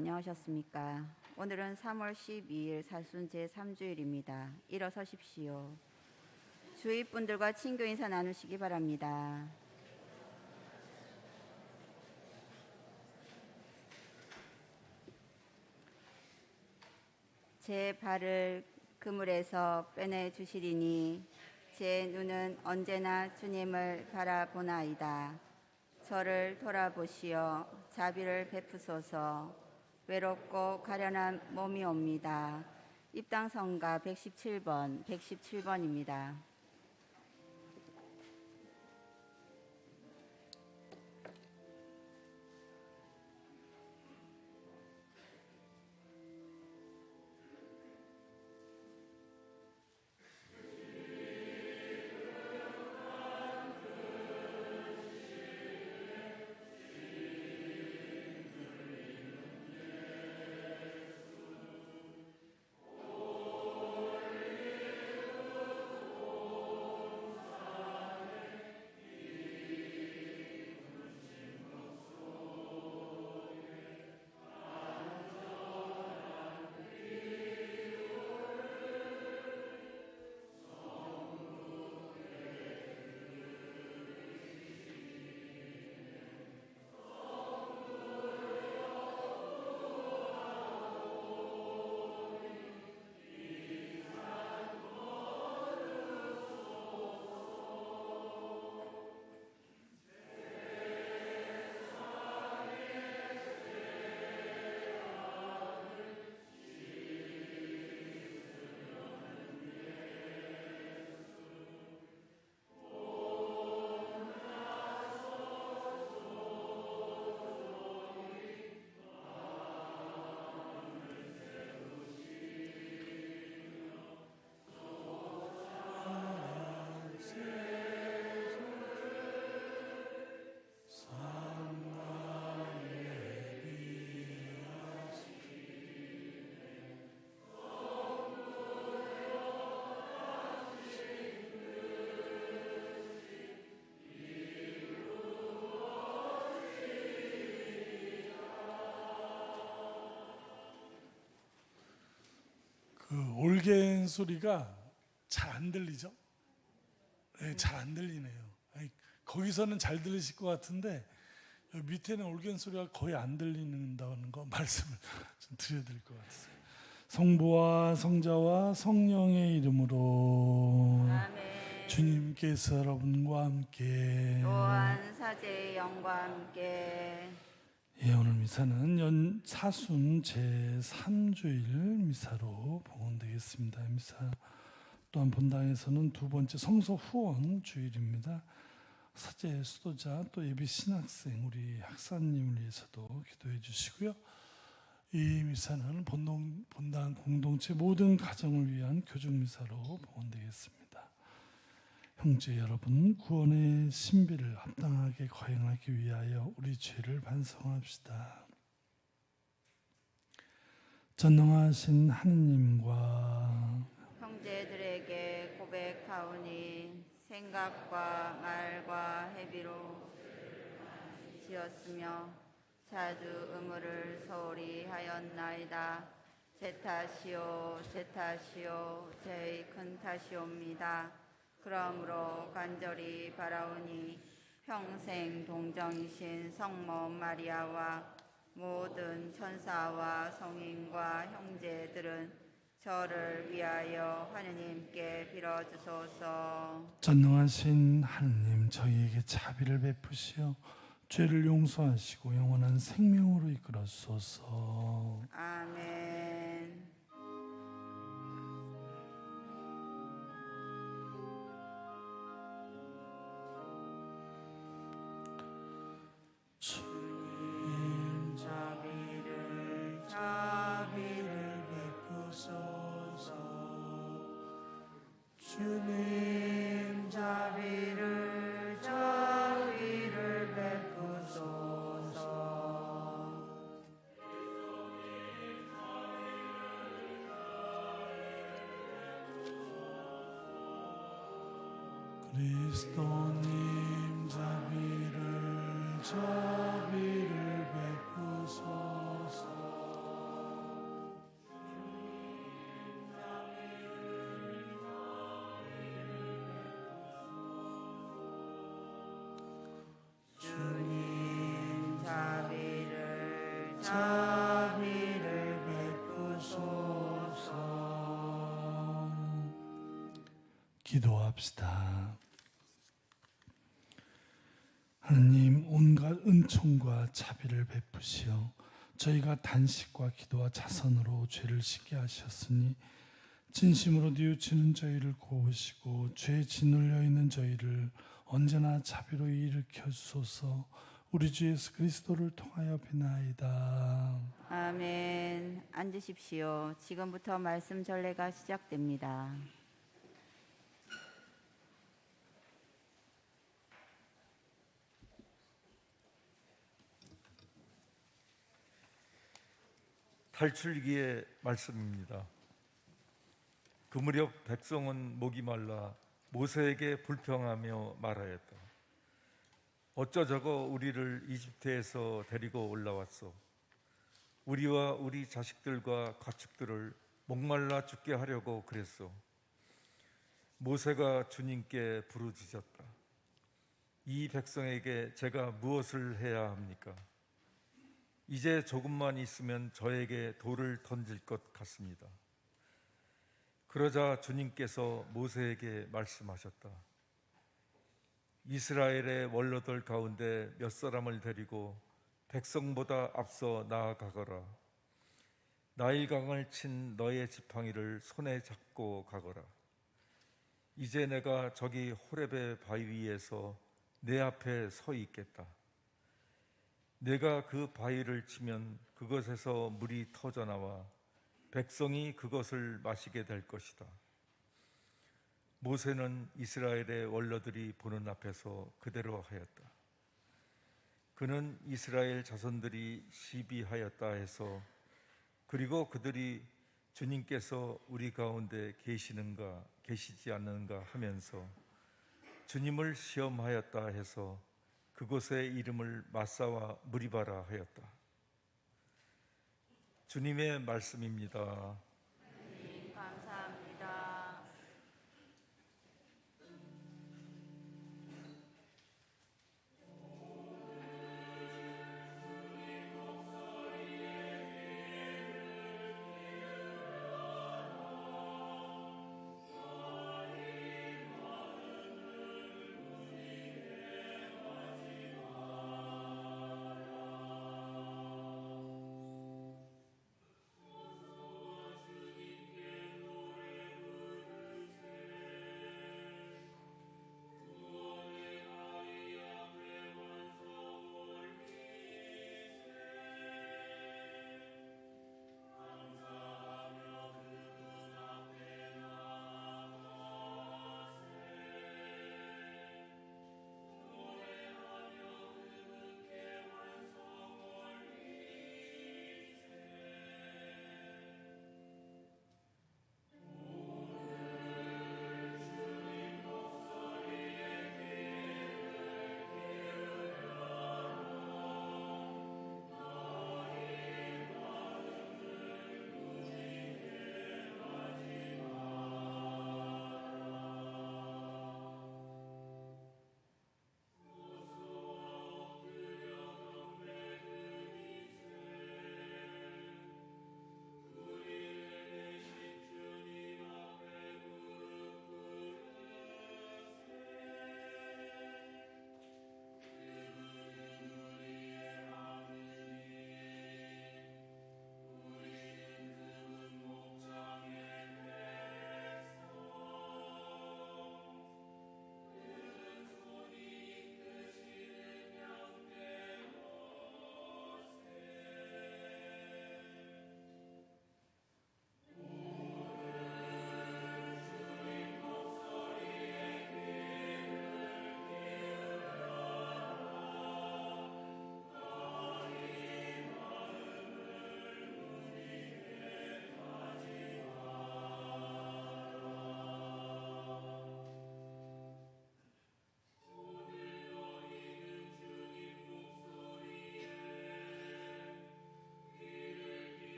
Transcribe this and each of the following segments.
안녕하셨습니까? 오늘은 3월 12일 살순 제3주일입니다. 일어서십시오. 주위 분들과 친교 인사 나누시기 바랍니다. 제 발을 그물에서 빼내 주시리니 제 눈은 언제나 주님을 바라보나이다. 저를 돌아보시어 자비를 베푸소서. 외롭고 가련한 몸이옵니다. 입당성가 117번입니다. 올겐 소리가 잘 안 들리죠? 네, 잘 안 들리네요. 거기서는 잘 들리실 것 같은데 여기 밑에는 올겐 소리가 거의 안 들린다는 거 말씀을 좀 드려야 될 것 같아요. 성부와 성자와 성령의 이름으로 아멘. 주님께서 여러분과 함께 또한 사제의 영과 함께 예, 오늘 미사는 사순 제3주일 미사로 봉헌되겠습니다. 미사 또한 본당에서는 두 번째 성서 후원 주일입니다. 사제 수도자 또 예비 신학생 우리 학사님을 위해서도 기도해 주시고요. 이 미사는 본당 공동체 모든 가정을 위한 교중 미사로 봉헌되겠습니다. 형제 여러분, 구원의 신비를 합당하게 거행하기 위하여 우리 죄를 반성합시다. 전능하신 하느님과 형제들에게 고백하오니 생각과 말과 해비로 지었으며 자주 의무를 소홀히 하였나이다. 제 탓이요 제 큰 탓이옵니다. 그러므로 간절히 바라오니 평생 동정이신 성모 마리아와 모든 천사와 성인과 형제들은 저를 위하여 하느님께 빌어주소서. 전능하신 하느님, 저희에게 자비를 베푸시어 죄를 용서하시고 영원한 생명으로 이끌어 주소서. 아멘. 주님 자비를 베푸소서. 주님 자비를 베푸소서. 그리스도님 자비를 베푸소서. 자비를 베푸소서. 기도합시다. 하느님, 온갖 은총과 자비를 베푸시어 저희가 단식과 기도와 자선으로 죄를 씻게 하셨으니 진심으로 뉘우치는 저희를 고으시고 죄에 짓눌려 있는 저희를 언제나 자비로 일으켜 주소서. 우리 주 예수 그리스도를 통하여 비나이다. 아멘. 앉으십시오. 지금부터 말씀 전례가 시작됩니다. 탈출기의 말씀입니다. 그 무렵 백성은 목이 말라 모세에게 불평하며 말하였다. 어쩌자고 우리를 이집트에서 데리고 올라왔소. 우리와 우리 자식들과 가축들을 목말라 죽게 하려고 그랬소. 모세가 주님께 부르짖었다. 이 백성에게 제가 무엇을 해야 합니까? 이제 조금만 있으면 저에게 돌을 던질 것 같습니다. 그러자 주님께서 모세에게 말씀하셨다. 이스라엘의 원로들 가운데 몇 사람을 데리고 백성보다 앞서 나아가거라. 나일강을 친 너의 지팡이를 손에 잡고 가거라. 이제 내가 저기 호렙의 바위 위에서 내 앞에 서 있겠다. 내가 그 바위를 치면 그것에서 물이 터져나와 백성이 그것을 마시게 될 것이다. 모세는 이스라엘의 원로들이 보는 앞에서 그대로 하였다. 그는 이스라엘 자손들이 시비하였다 해서 그리고 그들이 주님께서 우리 가운데 계시는가 계시지 않는가 하면서 주님을 시험하였다 해서 그곳의 이름을 마사와 무리바라 하였다. 주님의 말씀입니다. 하나님 감사합니다.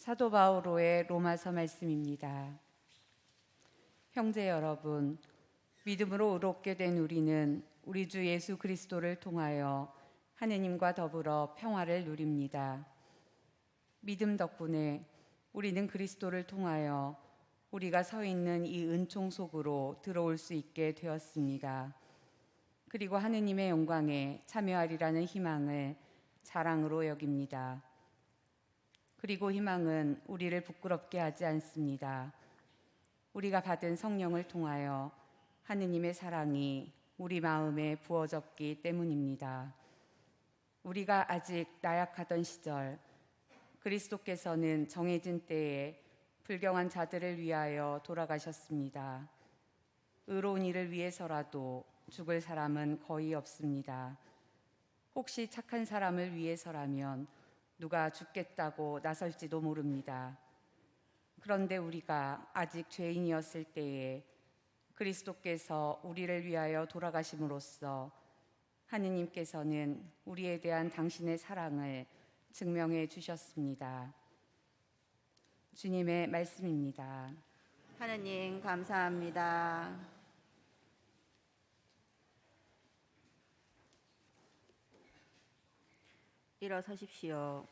사도 바오로의 로마서 말씀입니다. 형제 여러분, 믿음으로 의롭게 된 우리는 우리 주 예수 그리스도를 통하여 하느님과 더불어 평화를 누립니다. 믿음 덕분에 우리는 그리스도를 통하여 우리가 서 있는 이 은총 속으로 들어올 수 있게 되었습니다. 그리고 하느님의 영광에 참여하리라는 희망을 자랑으로 여깁니다. 그리고 희망은 우리를 부끄럽게 하지 않습니다. 우리가 받은 성령을 통하여 하느님의 사랑이 우리 마음에 부어졌기 때문입니다. 우리가 아직 나약하던 시절 그리스도께서는 정해진 때에 불경한 자들을 위하여 돌아가셨습니다. 의로운 일을 위해서라도 죽을 사람은 거의 없습니다. 혹시 착한 사람을 위해서라면 누가 죽겠다고 나설지도 모릅니다. 그런데 우리가 아직 죄인이었을 때에 그리스도께서 우리를 위하여 돌아가심으로써 하느님께서는 우리에 대한 당신의 사랑을 증명해 주셨습니다. 주님의 말씀입니다. 하느님 감사합니다. 일어서십시오.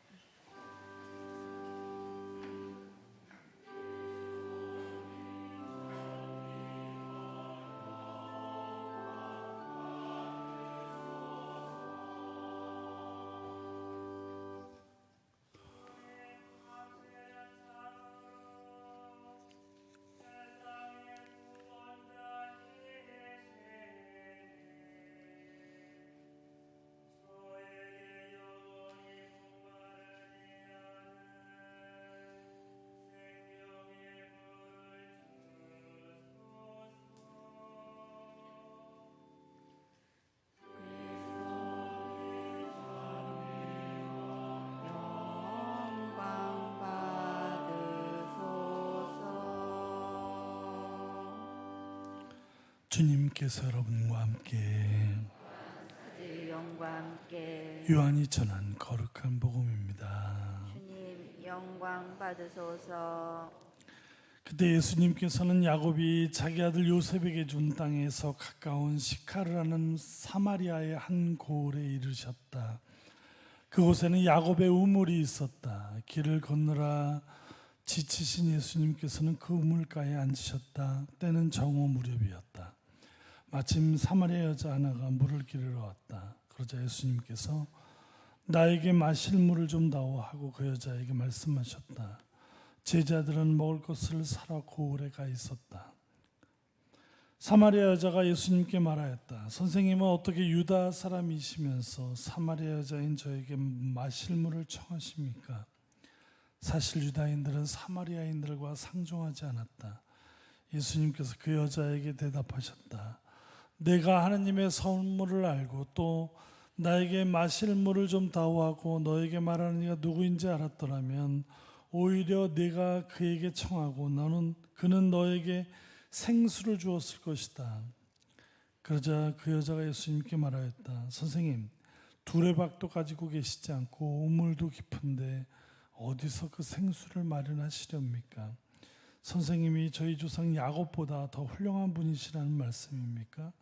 영광 받으소서. 주님께서 여러분과 함께 영과 함께 요한이 전한 거룩한 복음입니다. 주님 영광 받으소서. 그때 예수님께서는 야곱이 자기 아들 요셉에게 준 땅에서 가까운 시카르라는 사마리아의 한 고을에 이르셨다. 그곳에는 야곱의 우물이 있었다. 길을 건너라 지치신 예수님께서는 그 우물가에 앉으셨다. 때는 정오 무렵이었다. 마침 사마리아 여자 하나가 물을 기르러 왔다. 그러자 예수님께서 나에게 마실 물을 좀 다오 하고 그 여자에게 말씀하셨다. 제자들은 먹을 것을 사러 고을에 가 있었다. 사마리아 여자가 예수님께 말하였다. 선생님은 어떻게 유다 사람이시면서 사마리아 여자인 저에게 마실 물을 청하십니까? 사실 유다인들은 사마리아인들과 상종하지 않았다. 예수님께서 그 여자에게 대답하셨다. 내가 하나님의 선물을 알고 또 나에게 마실 물을 좀 다오하고 너에게 말하는 이가 누구인지 알았더라면 오히려 내가 그에게 청하고 그는 너에게 생수를 주었을 것이다. 그러자 그 여자가 예수님께 말하였다. 선생님, 두레박도 가지고 계시지 않고 우물도 깊은데 어디서 그 생수를 마련하시렵니까? 선생님이 저희 조상 야곱보다 더 훌륭한 분이시라는 말씀입니까?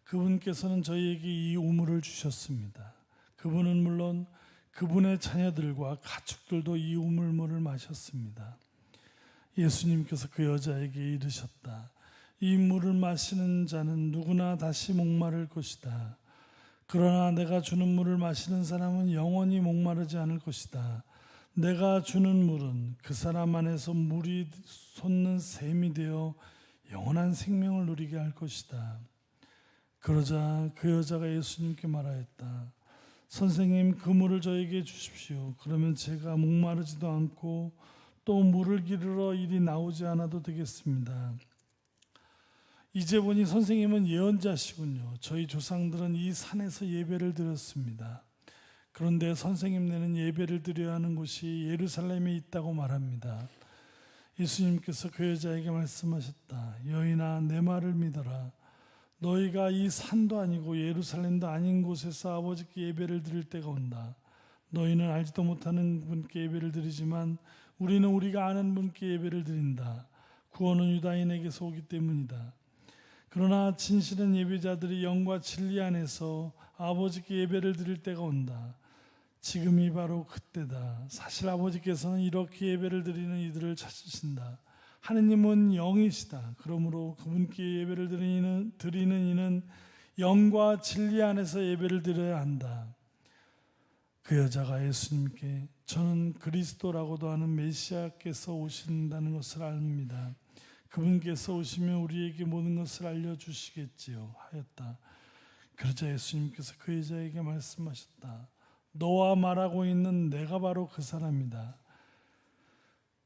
그분께서는 저희에게 이 우물을 주셨습니다. 그분은 물론 그분의 자녀들과 가축들도 이 우물물을 마셨습니다. 예수님께서 그 여자에게 이르셨다. 이 물을 마시는 자는 누구나 다시 목마를 것이다. 그러나 내가 주는 물을 마시는 사람은 영원히 목마르지 않을 것이다. 내가 주는 물은 그 사람 안에서 물이 솟는 샘이 되어 영원한 생명을 누리게 할 것이다. 그러자 그 여자가 예수님께 말하였다. 선생님, 그 물을 저에게 주십시오. 그러면 제가 목마르지도 않고 또 물을 기르러 이리 나오지 않아도 되겠습니다. 이제 보니 선생님은 예언자시군요. 저희 조상들은 이 산에서 예배를 드렸습니다. 그런데 선생님네는 예배를 드려야 하는 곳이 예루살렘에 있다고 말합니다. 예수님께서 그 여자에게 말씀하셨다. 여인아, 내 말을 믿어라. 너희가 이 산도 아니고 예루살렘도 아닌 곳에서 아버지께 예배를 드릴 때가 온다. 너희는 알지도 못하는 분께 예배를 드리지만 우리는 우리가 아는 분께 예배를 드린다. 구원은 유다인에게서 오기 때문이다. 그러나 진실한 예배자들이 영과 진리 안에서 아버지께 예배를 드릴 때가 온다. 지금이 바로 그때다. 사실 아버지께서는 이렇게 예배를 드리는 이들을 찾으신다. 하느님은 영이시다. 그러므로 그분께 예배를 드리는 이는 영과 진리 안에서 예배를 드려야 한다. 그 여자가 예수님께 저는 그리스도라고도 하는 메시아께서 오신다는 것을 압니다. 그분께서 오시면 우리에게 모든 것을 알려주시겠지요 하였다. 그러자 예수님께서 그 여자에게 말씀하셨다. 너와 말하고 있는 내가 바로 그 사람이다.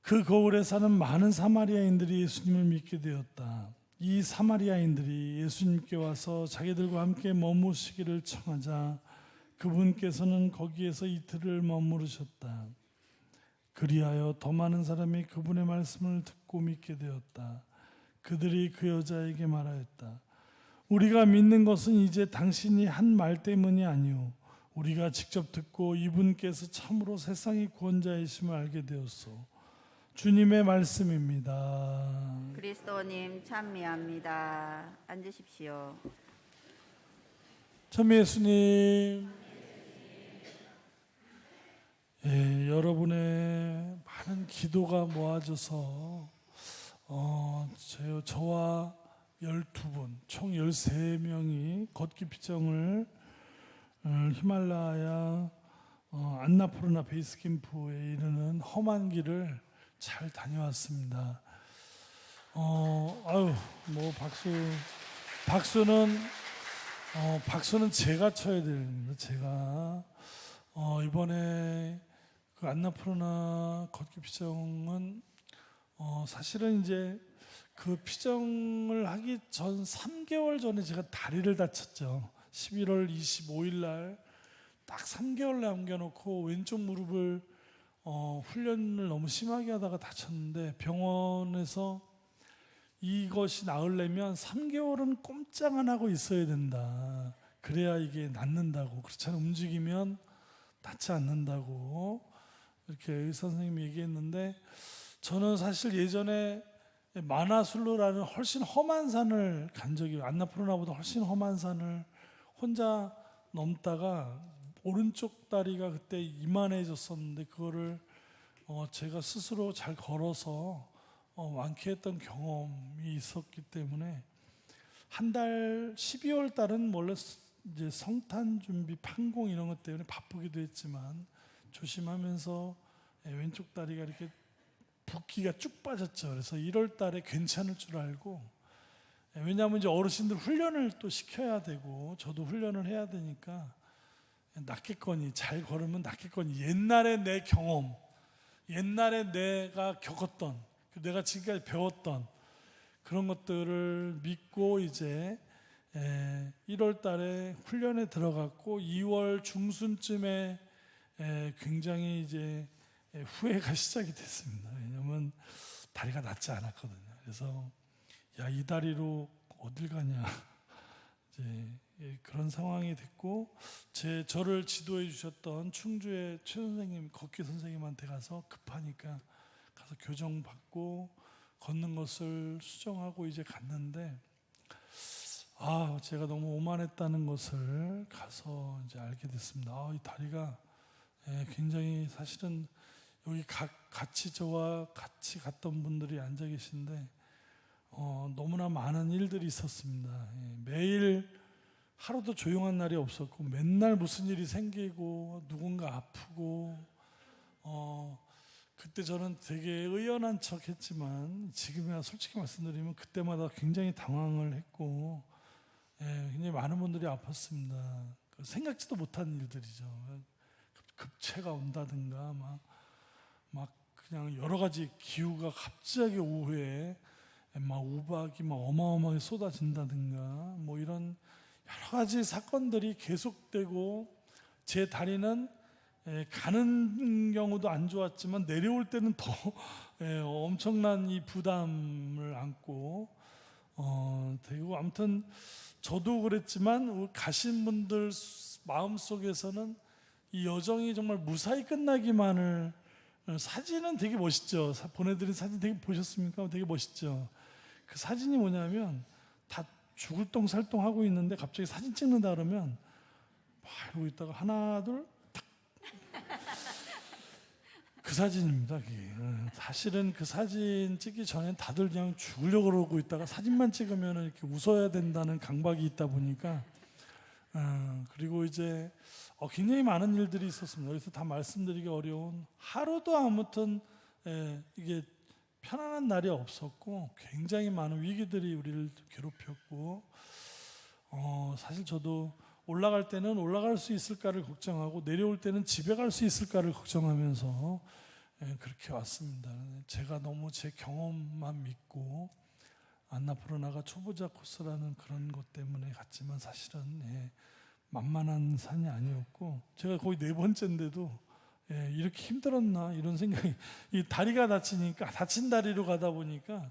그 거울에 사는 많은 사마리아인들이 예수님을 믿게 되었다. 이 사마리아인들이 예수님께 와서 자기들과 함께 머무시기를 청하자 그분께서는 거기에서 이틀을 머무르셨다. 그리하여 더 많은 사람이 그분의 말씀을 듣고 믿게 되었다. 그들이 그 여자에게 말하였다. 우리가 믿는 것은 이제 당신이 한 말 때문이 아니오. 우리가 직접 듣고 이분께서 참으로 세상의 구원자이심을 알게 되었소. 주님의 말씀입니다. 그리스도님 찬미합니다. 앉으십시오. 참 예수님, 여러분의 많은 기도가 모아져서 저와 12분, 총 13명이 걷기 피정을 히말라야 안나푸르나 베이스 캠프에 이르는 험한 길을 잘 다녀왔습니다. 박수는 제가 쳐야 됩니다. 제가 이번에 그 안나푸르나 걷기 피정은 사실은 이제 그 피정을 하기 전 3개월 전에 제가 다리를 다쳤죠. 11월 25일 날 딱 3개월 남겨놓고 왼쪽 무릎을 훈련을 너무 심하게 하다가 다쳤는데 병원에서 이것이 나으려면 3개월은 꼼짝 안 하고 있어야 된다. 그래야 이게 낫는다고. 그렇지 않으면 움직이면 낫지 않는다고 이렇게 의사 선생님이 얘기했는데 저는 사실 예전에 마나술루라는 훨씬 험한 산을 간 적이 안나푸르나보다 훨씬 험한 산을 혼자 넘다가 오른쪽 다리가 그때 이만해졌었는데 그거를 제가 스스로 잘 걸어서 완쾌했던 경험이 있었기 때문에 한 달 12월 달은 원래 이제 성탄 준비 판공 이런 것 때문에 바쁘기도 했지만 조심하면서 왼쪽 다리가 이렇게 붓기가 쭉 빠졌죠. 그래서 1월 달에 괜찮을 줄 알고 왜냐하면 이제 어르신들 훈련을 또 시켜야 되고 저도 훈련을 해야 되니까 낫겠거니 잘 걸으면 낫겠거니 옛날에 내 경험 옛날에 내가 겪었던 내가 지금까지 배웠던 그런 것들을 믿고 이제 1월 달에 훈련에 들어갔고 2월 중순쯤에 굉장히 이제 후회가 시작이 됐습니다. 왜냐하면 다리가 낫지 않았거든요. 그래서 야, 이 다리로 어딜 가냐 이제 그런 상황이 됐고 저를 지도해 주셨던 충주의 최 선생님 걷기 선생님한테 가서 급하니까 가서 교정 받고 걷는 것을 수정하고 이제 갔는데 제가 너무 오만했다는 것을 가서 이제 알게 됐습니다. 이 다리가 굉장히 사실은 여기 같이 저와 같이 갔던 분들이 앉아 계신데 너무나 많은 일들이 있었습니다. 매일 하루도 조용한 날이 없었고 맨날 무슨 일이 생기고 누군가 아프고 그때 저는 되게 의연한 척 했지만 지금이야 솔직히 말씀드리면 그때마다 굉장히 당황을 했고 굉장히 많은 분들이 아팠습니다. 생각지도 못한 일들이죠. 급체가 온다든가 막 그냥 여러 가지 기후가 갑자기 오후에 막 우박이 막 어마어마하게 쏟아진다든가 뭐 이런 여러 가지 사건들이 계속되고 제 다리는 가는 경우도 안 좋았지만 내려올 때는 더 엄청난 이 부담을 안고 되고 아무튼 저도 그랬지만 가신 분들 마음속에서는 이 여정이 정말 무사히 끝나기만을 사진은 되게 멋있죠. 보내드린 사진 되게 보셨습니까? 되게 멋있죠. 그 사진이 뭐냐면 다 죽을 똥 살똥 하고 있는데 갑자기 사진 찍는다 그러면 막 이러고 있다가 하나 둘 탁. 그 사진입니다. 그게. 사실은 그 사진 찍기 전에 다들 그냥 죽으려고 그러고 있다가 사진만 찍으면 이렇게 웃어야 된다는 강박이 있다 보니까 그리고 이제 굉장히 많은 일들이 있었습니다. 여기서 다 말씀드리기 어려운 하루도 아무튼 이게 편안한 날이 없었고 굉장히 많은 위기들이 우리를 괴롭혔고 사실 저도 올라갈 때는 올라갈 수 있을까를 걱정하고 내려올 때는 집에 갈 수 있을까를 걱정하면서 그렇게 왔습니다. 제가 너무 제 경험만 믿고 안나푸르나가 초보자 코스라는 그런 것 때문에 갔지만 사실은 만만한 산이 아니었고 제가 거의 4번째인데도 이렇게 힘들었나 이런 생각이 이 다리가 다치니까 다친 다리로 가다 보니까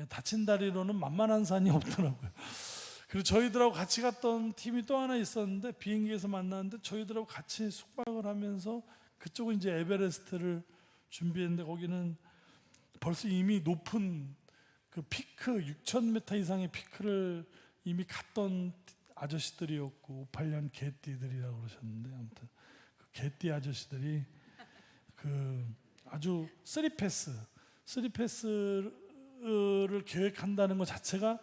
다친 다리로는 만만한 산이 없더라고요. 그리고 저희들하고 같이 갔던 팀이 또 하나 있었는데 비행기에서 만났는데 저희들하고 같이 숙박을 하면서 그쪽은 이제 에베레스트를 준비했는데 거기는 벌써 이미 높은 그 피크 6,000m 이상의 피크를 이미 갔던 아저씨들이었고 58년 개띠들이라고 그러셨는데 아무튼 그 개띠 아저씨들이 그 아주 쓰리패스를 계획한다는 것 자체가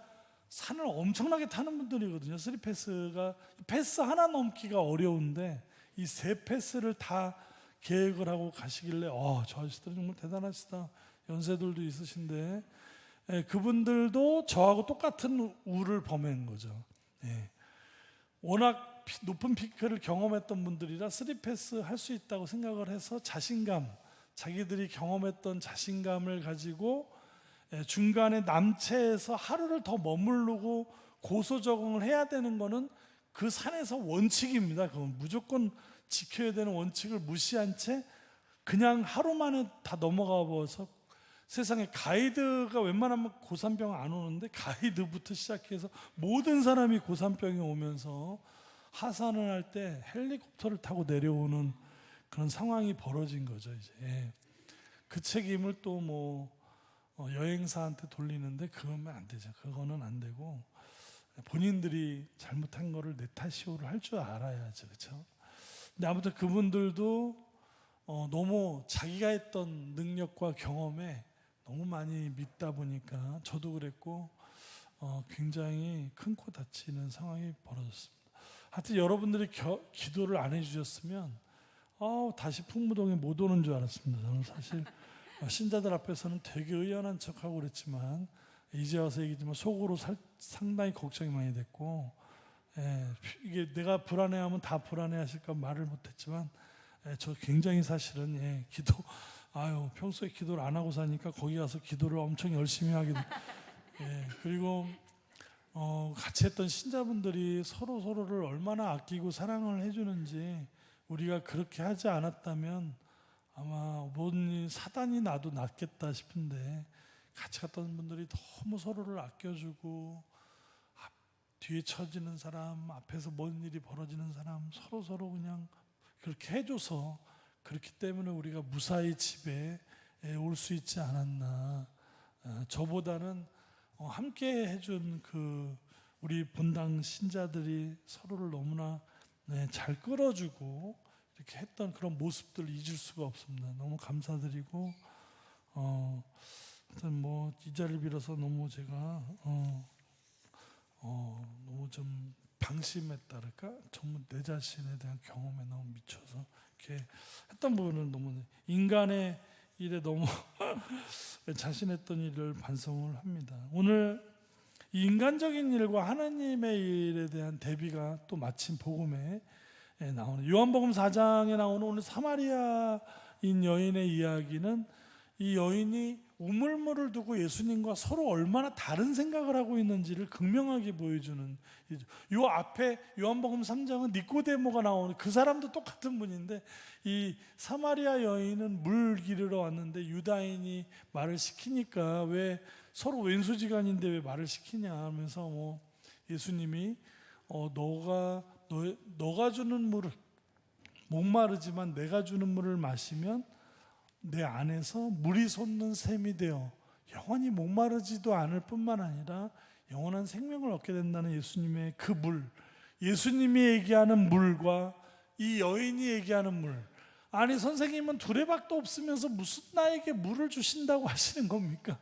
산을 엄청나게 타는 분들이거든요. 쓰리패스가 패스 하나 넘기가 어려운데 이 3패스를 다 계획을 하고 가시길래 저 아저씨들은 정말 대단하시다. 연세들도 있으신데 그분들도 저하고 똑같은 우를 범한 거죠. 워낙 높은 피크를 경험했던 분들이라 3패스 할 수 있다고 생각을 해서 자기들이 경험했던 자신감을 가지고 중간에 남체에서 하루를 더 머무르고 고소 적응을 해야 되는 거는 그 산에서 원칙입니다. 그건 무조건 지켜야 되는 원칙을 무시한 채 그냥 하루 만에 다 넘어가 버려서 세상에 가이드가 웬만하면 고산병 안 오는데 가이드부터 시작해서 모든 사람이 고산병이 오면서 하산을 할 때 헬리콥터를 타고 내려오는 그런 상황이 벌어진 거죠. 이제 그 책임을 또 뭐 여행사한테 돌리는데 그거면 안 되죠. 그거는 안 되고 본인들이 잘못한 거를 내 탓이오를 할 줄 알아야죠. 그렇죠? 근데 아무튼 그분들도 너무 자기가 했던 능력과 경험에 너무 많이 믿다 보니까 저도 그랬고 굉장히 큰 코 다치는 상황이 벌어졌습니다. 하여튼 여러분들이 기도를 안 해주셨으면 다시 풍무동에 못 오는 줄 알았습니다. 저는 사실 신자들 앞에서는 되게 의연한 척하고 그랬지만 이제 와서 얘기지만 속으로 상당히 걱정이 많이 됐고 이게 내가 불안해하면 다 불안해하실까 말을 못했지만 저 굉장히 사실은 평소에 기도를 안 하고 사니까 거기 가서 기도를 엄청 열심히 하게 돼. 그리고 같이 했던 신자분들이 서로를 얼마나 아끼고 사랑을 해주는지 우리가 그렇게 하지 않았다면 아마 사단이 나도 낫겠다 싶은데 같이 갔던 분들이 너무 서로를 아껴주고 뒤에 처지는 사람, 앞에서 뭔 일이 벌어지는 사람 서로 그냥 그렇게 해줘서 그렇기 때문에 우리가 무사히 집에 올 수 있지 않았나. 저보다는 함께 해준 우리 본당 신자들이 서로를 너무나 잘 끌어주고 이렇게 했던 그런 모습들을 잊을 수가 없습니다. 너무 감사드리고 하여튼 이 자리를 빌어서 너무 제가 너무 좀 방심했다랄까? 정말 내 자신에 대한 경험에 너무 미쳐서 이렇게 했던 부분은 너무 인간의 일에 너무 자신했던 일을 반성을 합니다. 오늘 이 인간적인 일과 하나님의 일에 대한 대비가 또 마침 복음에 나오는 요한복음 4장에 나오는 오늘 사마리아인 여인의 이야기는 이 여인이 우물물을 두고 예수님과 서로 얼마나 다른 생각을 하고 있는지를 극명하게 보여주는 요 앞에 요한복음 3장은 니코데모가 나오는 그 사람도 똑같은 분인데 이 사마리아 여인은 물 기르러 왔는데 유다인이 말을 시키니까 왜 서로 왼수지간인데 왜 말을 시키냐 하면서 예수님이 너가 주는 물을 목마르지만 내가 주는 물을 마시면 내 안에서 물이 솟는 샘이 되어 영원히 목마르지도 않을 뿐만 아니라 영원한 생명을 얻게 된다는 예수님의 그 물, 예수님이 얘기하는 물과 이 여인이 얘기하는 물. 아니 선생님은 두레박도 없으면서 무슨 나에게 물을 주신다고 하시는 겁니까?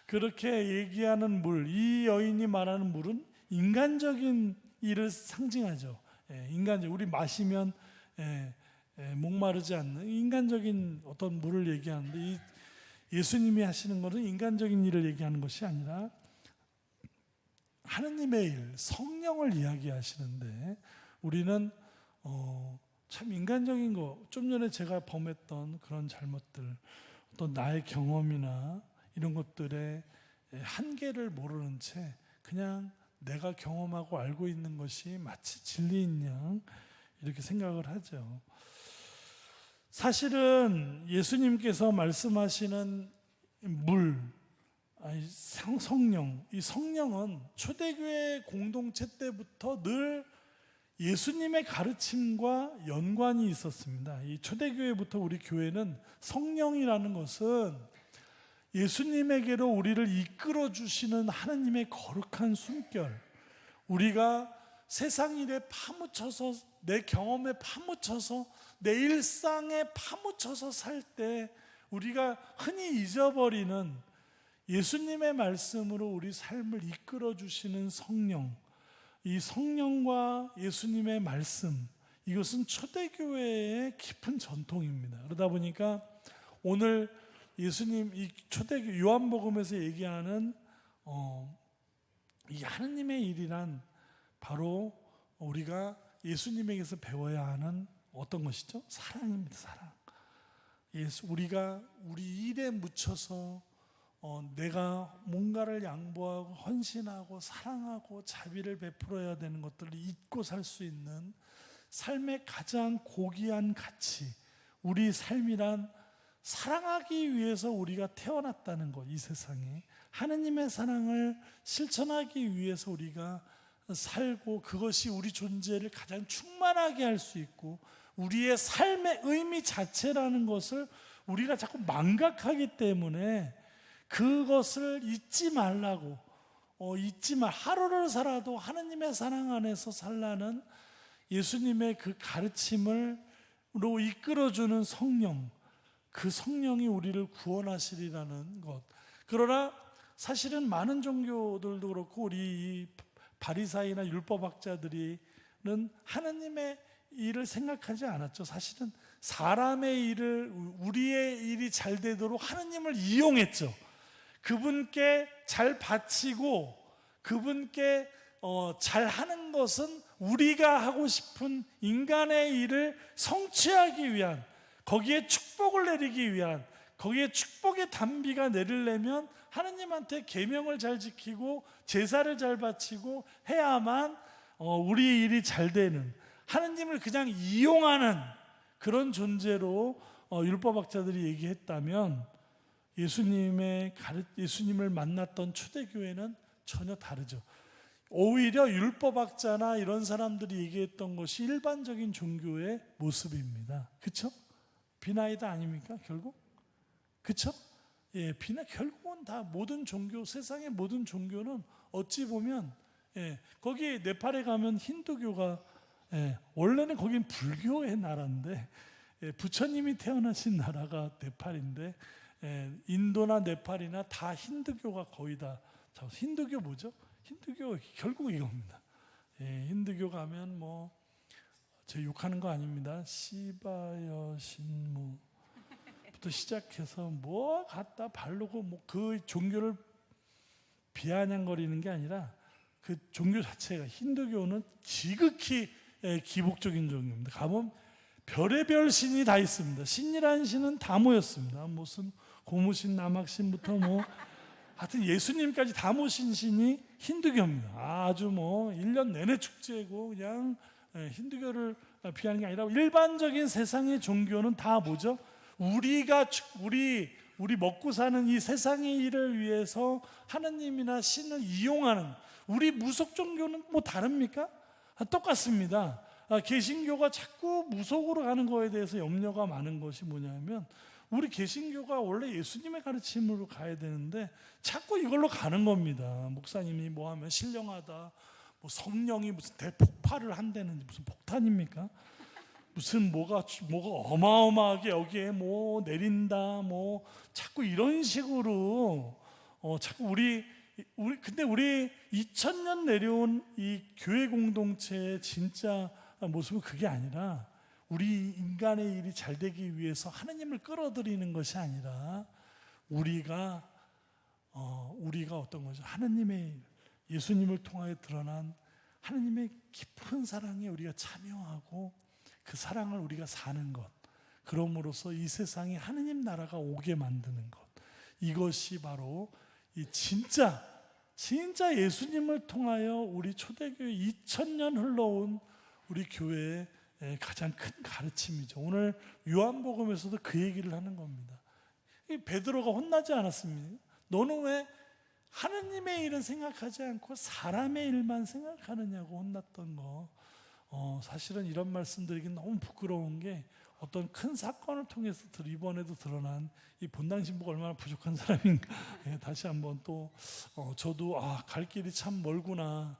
그렇게 얘기하는 물, 이 여인이 말하는 물은 인간적인 일을 상징하죠. 인간적, 우리 마시면 목마르지 않는 인간적인 어떤 물을 얘기하는데, 이 예수님이 하시는 것은 인간적인 일을 얘기하는 것이 아니라 하느님의 일, 성령을 이야기하시는데, 우리는 참 인간적인 거, 좀 전에 제가 범했던 그런 잘못들, 또 나의 경험이나 이런 것들의 한계를 모르는 채 그냥 내가 경험하고 알고 있는 것이 마치 진리인 양 이렇게 생각을 하죠. 사실은 예수님께서 말씀하시는 물, 성령, 이 성령은 초대교회 공동체 때부터 늘 예수님의 가르침과 연관이 있었습니다. 이 초대교회부터 우리 교회는 성령이라는 것은 예수님에게로 우리를 이끌어 주시는 하나님의 거룩한 숨결, 우리가 세상 일에 파묻혀서, 내 경험에 파묻혀서, 내 일상에 파묻혀서 살 때 우리가 흔히 잊어버리는 예수님의 말씀으로 우리 삶을 이끌어 주시는 성령, 이 성령과 예수님의 말씀, 이것은 초대교회의 깊은 전통입니다. 그러다 보니까 오늘 예수님, 이 초대교회 요한복음에서 얘기하는 이 하느님의 일이란 바로 우리가 예수님에게서 배워야 하는 어떤 것이죠? 사랑입니다. 사랑. 우리가 우리 일에 묻혀서 내가 뭔가를 양보하고 헌신하고 사랑하고 자비를 베풀어야 되는 것들을 잊고 살 수 있는 삶의 가장 고귀한 가치, 우리 삶이란 사랑하기 위해서 우리가 태어났다는 것, 이 세상에 하느님의 사랑을 실천하기 위해서 우리가 살고, 그것이 우리 존재를 가장 충만하게 할 수 있고 우리의 삶의 의미 자체라는 것을 우리가 자꾸 망각하기 때문에 그것을 잊지 말라고, 하루를 살아도 하느님의 사랑 안에서 살라는 예수님의 그 가르침으로 이끌어주는 성령, 그 성령이 우리를 구원하시리라는 것. 그러나 사실은 많은 종교들도 그렇고 우리 이 바리사이나 율법학자들은 하느님의 일을 생각하지 않았죠. 사실은 사람의 일을, 우리의 일이 잘 되도록 하느님을 이용했죠. 그분께 잘 바치고 그분께 잘 하는 것은 우리가 하고 싶은 인간의 일을 성취하기 위한, 거기에 축복을 내리기 위한, 거기에 축복의 단비가 내리려면 하느님한테 계명을 잘 지키고 제사를 잘 바치고 해야만 우리 일이 잘 되는, 하느님을 그냥 이용하는 그런 존재로 율법학자들이 얘기했다면, 예수님을 만났던 초대교회는 전혀 다르죠. 오히려 율법학자나 이런 사람들이 얘기했던 것이 일반적인 종교의 모습입니다. 그렇죠? 비나이다 아닙니까? 결국? 그렇죠? 예, 결국은 다 모든 종교, 세상의 모든 종교는 어찌 보면, 거기 네팔에 가면 힌두교가, 원래는 거긴 불교의 나라인데, 부처님이 태어나신 나라가 네팔인데, 인도나 네팔이나 다 힌두교가 거의 다. 힌두교 뭐죠? 힌두교 결국 이겁니다. 힌두교 가면 제 욕하는 거 아닙니다. 시바여 신무부터 시작해서 갖다 바르고 그 종교를 비아냥거리는 게 아니라 그 종교 자체가, 힌두교는 지극히 기복적인 종교입니다. 가면 별의별 신이 다 있습니다. 신이라는 신은 다 모였습니다. 무슨 고무신, 남학신부터 하여튼 예수님까지 다 모신 신이 힌두교입니다. 아주 1년 내내 축제고 그냥 힌두교를 비하는 게 아니라 일반적인 세상의 종교는 다 뭐죠? 우리 먹고 사는 이 세상의 일을 위해서 하느님이나 신을 이용하는, 우리 무속 종교는 다릅니까? 똑같습니다. 개신교가 자꾸 무속으로 가는 거에 대해서 염려가 많은 것이 뭐냐면, 우리 개신교가 원래 예수님의 가르침으로 가야 되는데 자꾸 이걸로 가는 겁니다. 목사님이 뭐 하면 신령하다, 뭐 성령이 무슨 대폭발을 한다는 무슨 폭탄입니까? 무슨 뭐가 어마어마하게 여기에 뭐 내린다, 뭐 자꾸 이런 식으로 자꾸 우리 근데 우리 2000년 내려온 이 교회 공동체의 진짜 모습은 그게 아니라 우리 인간의 일이 잘 되기 위해서 하나님을 끌어들이는 것이 아니라 우리가 어떤 거죠? 하나님의 예수님을 통하여 드러난 하나님의 깊은 사랑에 우리가 참여하고 그 사랑을 우리가 사는 것, 그럼으로써 이 세상에 하나님 나라가 오게 만드는 것, 이것이 바로 이 진짜 예수님을 통하여 우리 초대교회 2000년 흘러온 우리 교회의 가장 큰 가르침이죠. 오늘 요한복음에서도 그 얘기를 하는 겁니다. 베드로가 혼나지 않았습니까? 너는 왜 하느님의 일은 생각하지 않고 사람의 일만 생각하느냐고 혼났던 거. 사실은 이런 말씀드리기 너무 부끄러운 게 어떤 큰 사건을 통해서 이번에도 드러난 이 본당 신부가 얼마나 부족한 사람인가. 다시 한번 또 저도 갈 길이 참 멀구나.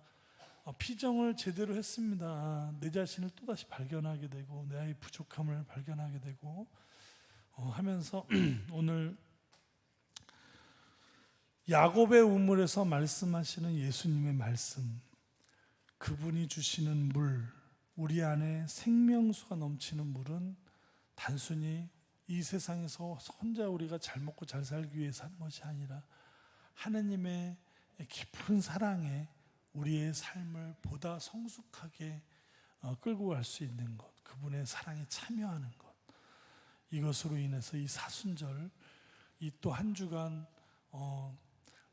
피정을 제대로 했습니다. 내 자신을 또다시 발견하게 되고 내 부족함을 발견하게 되고 하면서 오늘 야곱의 우물에서 말씀하시는 예수님의 말씀, 그분이 주시는 물, 우리 안에 생명수가 넘치는 물은 단순히 이 세상에서 혼자 우리가 잘 먹고 잘 살기 위해서 하는 것이 아니라 하느님의 깊은 사랑에 우리의 삶을 보다 성숙하게 끌고 갈 수 있는 것, 그분의 사랑에 참여하는 것, 이것으로 인해서 이 사순절, 이 또 한 주간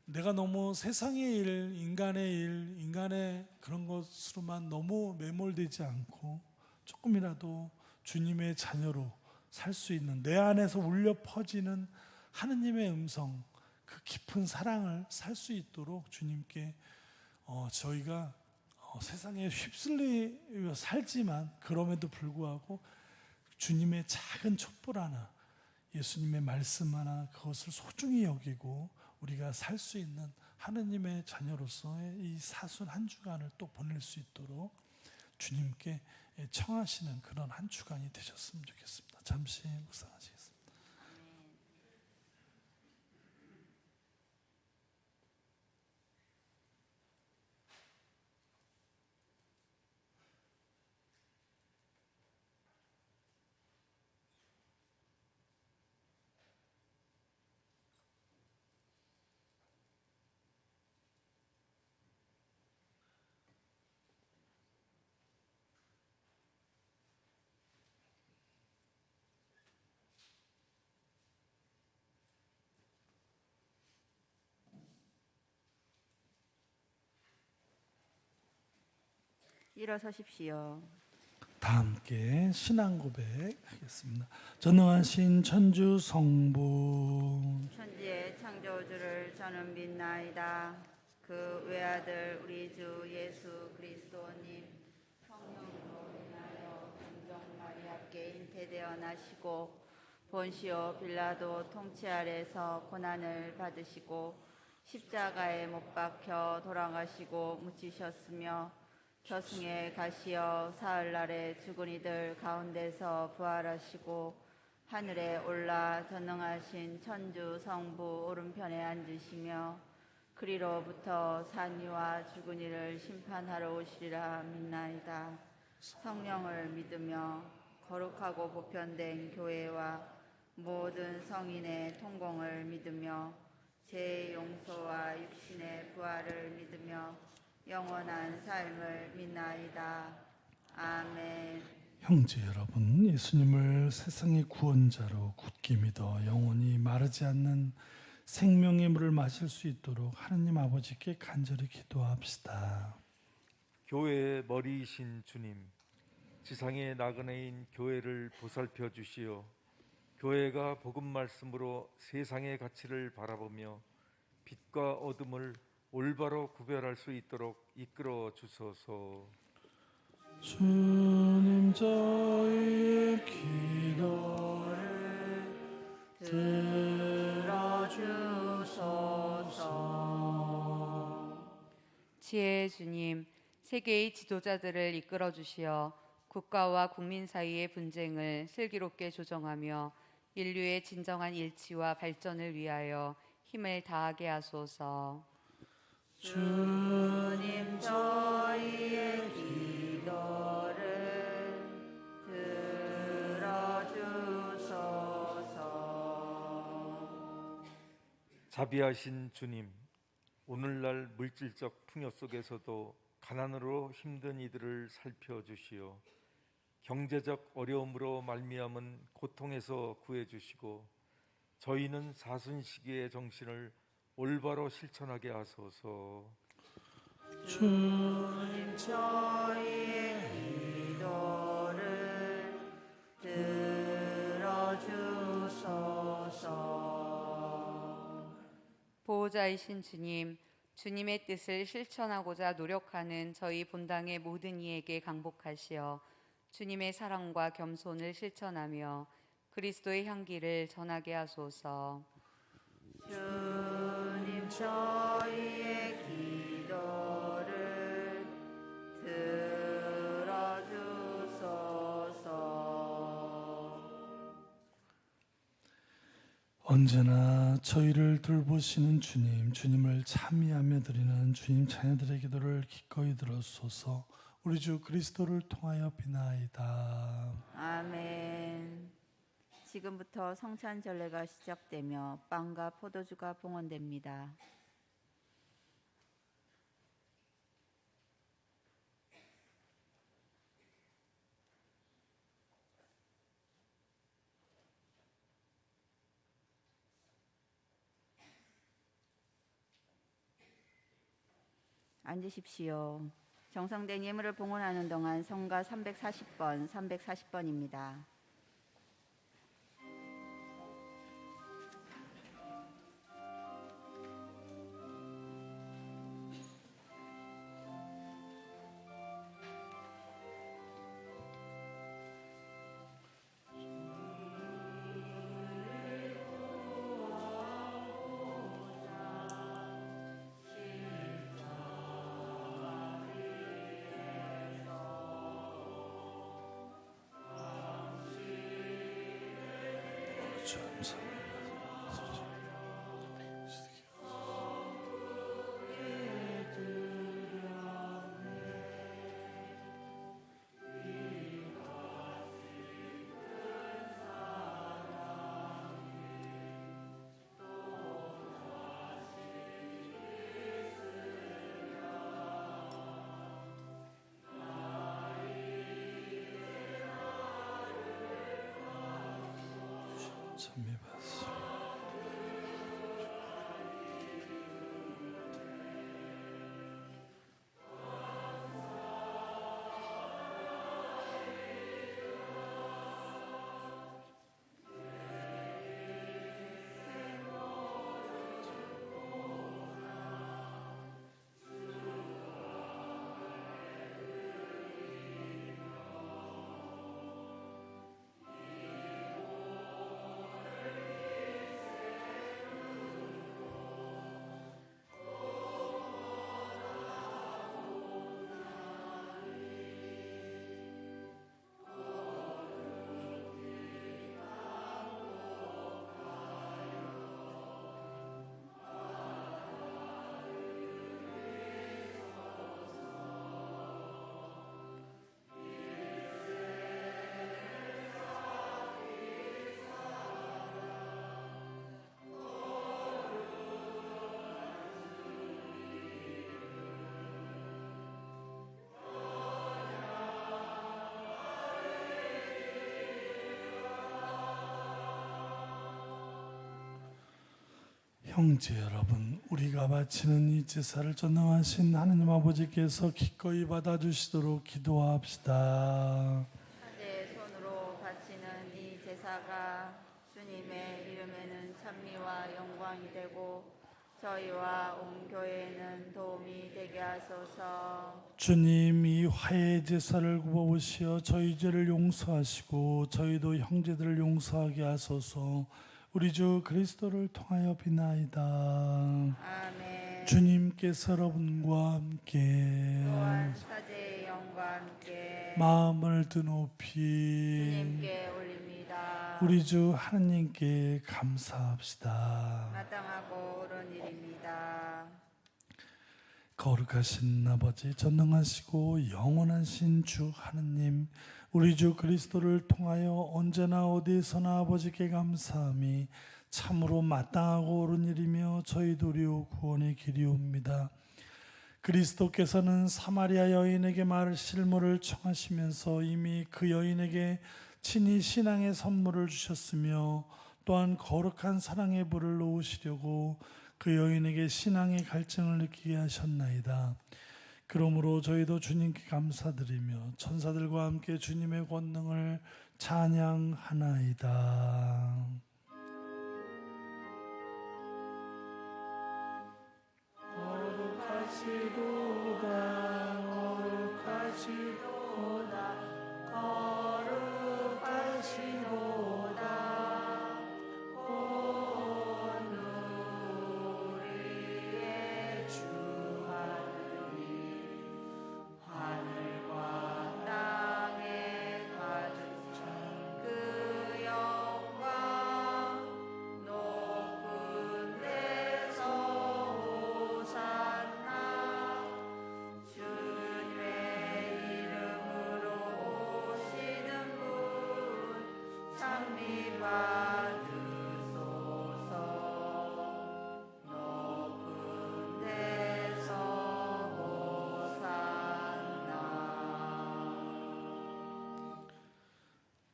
내가 너무 세상의 일, 인간의 그런 것으로만 너무 매몰되지 않고 조금이라도 주님의 자녀로 살 수 있는, 내 안에서 울려 퍼지는 하느님의 음성, 그 깊은 사랑을 살 수 있도록 주님께 저희가 세상에 휩쓸려 살지만 그럼에도 불구하고 주님의 작은 촛불 하나, 예수님의 말씀 하나, 그것을 소중히 여기고 우리가 살 수 있는 하느님의 자녀로서의 이 사순 한 주간을 또 보낼 수 있도록 주님께 청하시는 그런 한 주간이 되셨으면 좋겠습니다. 잠시 묵상하시겠습니다. 일어서십시오. 다 함께 신앙 고백하겠습니다. 전능하신 천주 성부, 천지의 창조주를 저는 믿나이다. 그 외아들 우리 주 예수 그리스도님 성령으로 인하여 동정 마리아께 잉태되어 나시고 본시오 빌라도 통치 아래서 고난을 받으시고 십자가에 못 박혀 돌아가시고 묻히셨으며 저승에 가시어 사흘날에 죽은 이들 가운데서 부활하시고 하늘에 올라 전능하신 천주 성부 오른편에 앉으시며 그리로부터 산 이와 죽은 이를 심판하러 오시리라 믿나이다. 성령을 믿으며 거룩하고 보편된 교회와 모든 성인의 통공을 믿으며 죄의 용서와 육신의 부활을 믿으며 영원한 삶을 믿나이다. 아멘. 형제 여러분, 예수님을 세상의 구원자로 굳게 믿어 영원히 마르지 않는 생명의 물을 마실 수 있도록 하느님 아버지께 간절히 기도합시다. 교회의 머리이신 주님, 지상의 나그네인 교회를 보살펴 주시어 교회가 복음 말씀으로 세상의 가치를 바라보며 빛과 어둠을 올바로 구별할 수 있도록 이끌어 주소서. 주님, 저희 기도에 만물의 주님, 세계의 지도자들을 이끌어 주시어 국가와 국민 사이의 분쟁을 슬기롭게 조정하며 인류의 진정한 일치와 발전을 위하여 힘을 다하게 하소서. 주님 저희의 기도를 들어주소서. 자비하신 주님, 오늘날 물질적 풍요 속에서도 가난으로 힘든 이들을 살펴주시어 경제적 어려움으로 말미암은 고통에서 구해주시고 저희는 사순시기의 정신을 올바로 실천하게 하소서. 주님 저희의 기도를 들어주소서. 보호자이신 주님, 주님의 뜻을 실천하고자 노력하는 저희 본당의 모든 이에게 강복하시어 주님의 사랑과 겸손을 실천하며 그리스도의 향기를 전하게 하소서. 주님 저희의 기도를 들어주소서. 언제나 저희를 돌보시는 주님, 주님을 찬미하며 드리는 주님 자녀들의 기도를 기꺼이 들어주소서. 우리 주 그리스도를 통하여 비나이다. 아멘. 지금부터 성찬 전례가 시작되며 빵과 포도주가 봉헌됩니다. 앉으십시오. 정성된 예물을 봉헌하는 동안 성가 340번입니다. 찬미받습니다. 형제 여러분, 우리가 바치는 이 제사를 전능하신 하느님 아버지께서 기꺼이 받아주시도록 기도합시다. 내 손으로 바치는 이 제사가 주님의 이름에는 찬미와 영광이 되고 저희와 온 교회에는 도움이 되게 하소서. 주님, 이 화해 제사를 굽어보시어 저희 죄를 용서하시고 저희도 형제들을 용서하게 하소서. 우리 주 그리스도를 통하여 비나이다. 아멘. 주님께서 여러분과 함께 또한 사제의 영과 함께 마음을 드높이 주님께 올립니다. 우리 주 하느님께 감사합시다. 마땅하고 옳은 일입니다. 거룩하신 아버지, 전능하시고 영원하신 주 하느님, 우리 주 그리스도를 통하여 언제나 어디에서나 아버지께 감사함이 참으로 마땅하고 옳은 일이며 저희 도리오 구원의 길이옵니다. 그리스도께서는 사마리아 여인에게 말 실물을 청하시면서 이미 그 여인에게 친히 신앙의 선물을 주셨으며 또한 거룩한 사랑의 불을 놓으시려고 그 여인에게 신앙의 갈증을 느끼게 하셨나이다. 그러므로 저희도 주님께 감사드리며 천사들과 함께 주님의 권능을 찬양하나이다. 거룩하시도다, 거룩하시도다, 거룩하시도다.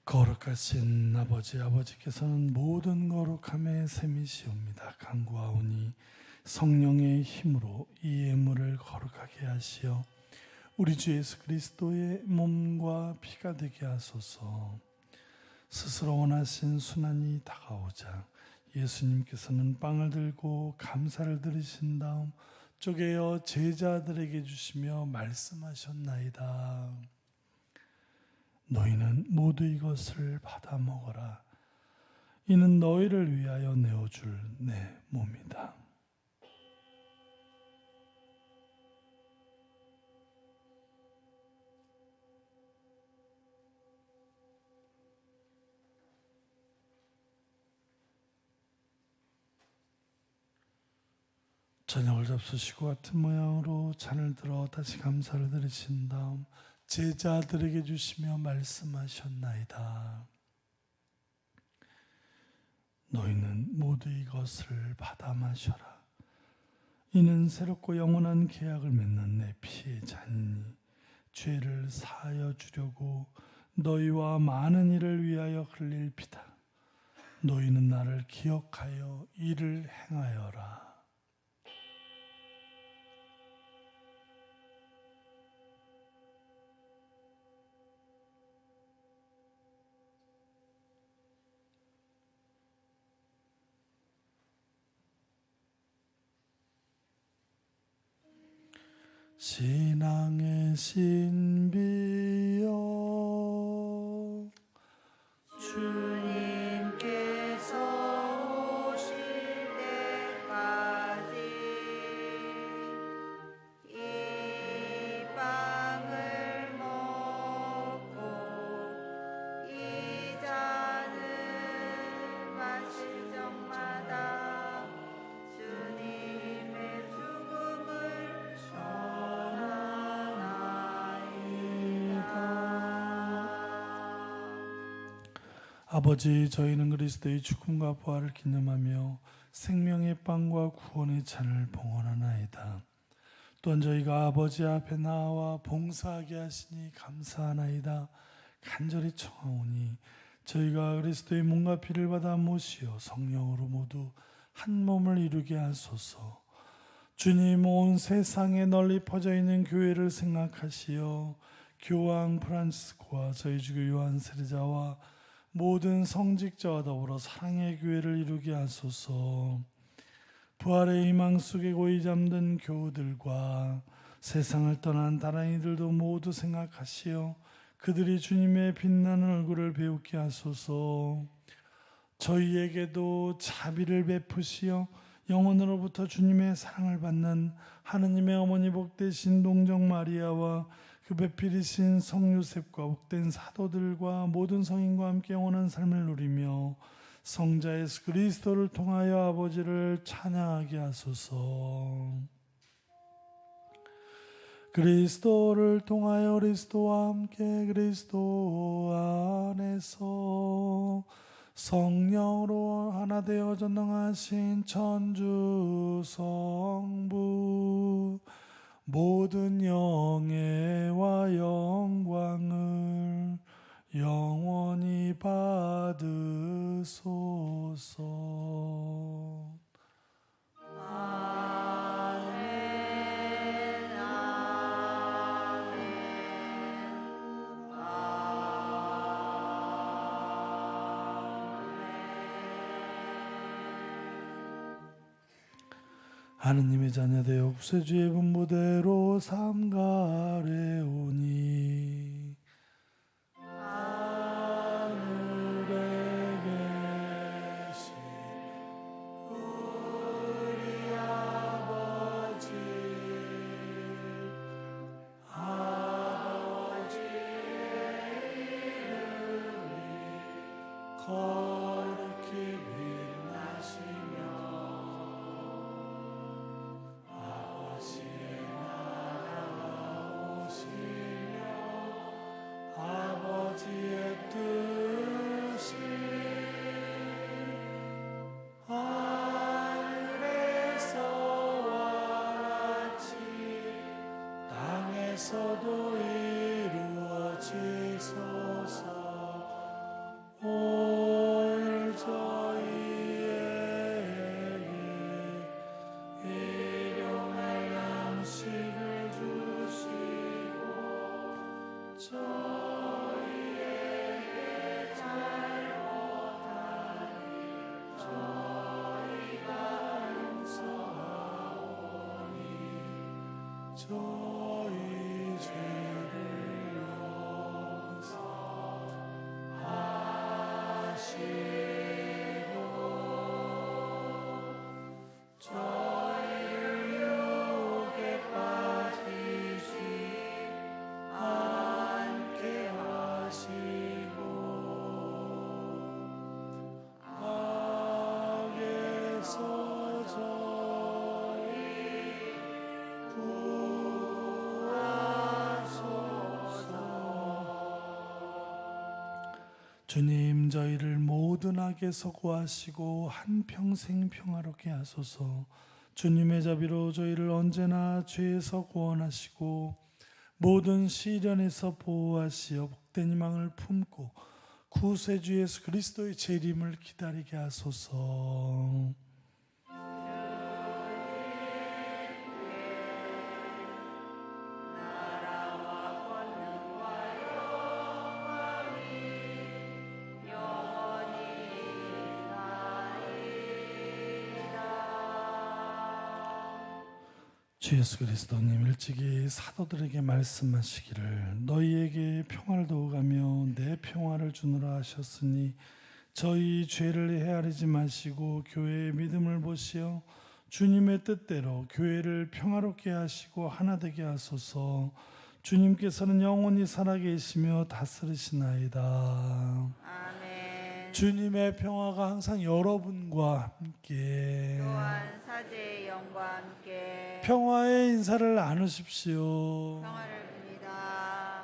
거룩하신 아버지께서는 모든 거룩함의 셈이시옵니다. 간구하오니 성령의 힘으로 이 예물을 거룩하게 하시어 우리 주 예수 그리스도의 몸과 피가 되게 하소서. 스스로 원하신 순환이 다가오자 예수님께서는 빵을 들고 감사를 드리신 다음 쪼개어 제자들에게 주시며 말씀하셨나이다. 너희는 모두 이것을 받아 먹어라. 이는 너희를 위하여 내어줄 내 몸이다. 저녁을 잡수시고 같은 모양으로 잔을 들어 다시 감사를 드리신 다음 제자들에게 주시며 말씀하셨나이다. 너희는 모두 이것을 받아 마셔라. 이는 새롭고 영원한 계약을 맺는 내 피의 잔이니 죄를 사하여 주려고 너희와 많은 이를 위하여 흘릴 피다. 너희는 나를 기억하여 이를 행하여라. 신앙의 신비여 주님께서 오실 때까지 이 빵을 먹고 이 잔을 마실 적마다 주님의 죽음을 아버지, 저희는 그리스도의 죽음과 부활을 기념하며 생명의 빵과 구원의 잔을 봉헌하나이다. 또한 저희가 아버지 앞에 나와 봉사하게 하시니 감사하나이다. 간절히 청하오니 저희가 그리스도의 몸과 피를 받아 모시어 성령으로 모두 한 몸을 이루게 하소서. 주님, 온 세상에 널리 퍼져 있는 교회를 생각하시어 교황 프란치스코와 저희 주교 요한 세례자와 모든 성직자와 더불어 사랑의 교회를 이루게 하소서. 부활의 희망 속에 고이 잠든 교우들과 세상을 떠난 다란이들도 모두 생각하시어 그들이 주님의 빛나는 얼굴을 배우게 하소서. 저희에게도 자비를 베푸시어 영원으로부터 주님의 사랑을 받는 하느님의 어머니 복되신 동정 마리아와 그 배필이신 성 요셉과 복된 사도들과 모든 성인과 함께 영원한 삶을 누리며 성자 예수 그리스도를 통하여 아버지를 찬양하게 하소서. 그리스도를 통하여 그리스도와 함께 그리스도 안에서 성령으로 하나 되어 전능하신 천주 성부 모든 영예와 영광을 영원히 받으소서. 하느님의 자녀되어 구세주의 분부대로 삼가래오니 하늘에 계신 우리 아버지의 이름이 거룩히 빛나시며 아버지의 뜻이 하늘에서와 같이 땅에서도 이루어지소서. 오늘 저희에게 일용할 양식을 주시고 저희에게 잘못한 일 저희가 용서하오니 저희 죄를 용서하시고 저희를 유혹에 빠지지 않게 하시고 악에서 저희 구하소서. 주님, 저희를 모든 악에서 구하시고 한평생 평화롭게 하소서. 주님의 자비로 저희를 언제나 죄에서 구원하시고 모든 시련에서 보호하시어 복된 희망을 품고 구세주 예수 그리스도의 재림을 기다리게 하소서. 주 예수 그리스도님 일찍이 사도들에게 말씀하시기를 너희에게 평화를 도우가며 내 평화를 주노라 하셨으니 저희 죄를 헤아리지 마시고 교회의 믿음을 보시어 주님의 뜻대로 교회를 평화롭게 하시고 하나 되게 하소서. 주님께서는 영원히 살아계시며 다스리시나이다. 아멘. 주님의 평화가 항상 여러분과 함께 또한 사제의 영과 함께 평화의 인사를 나누십시오. 평화를 빕니다.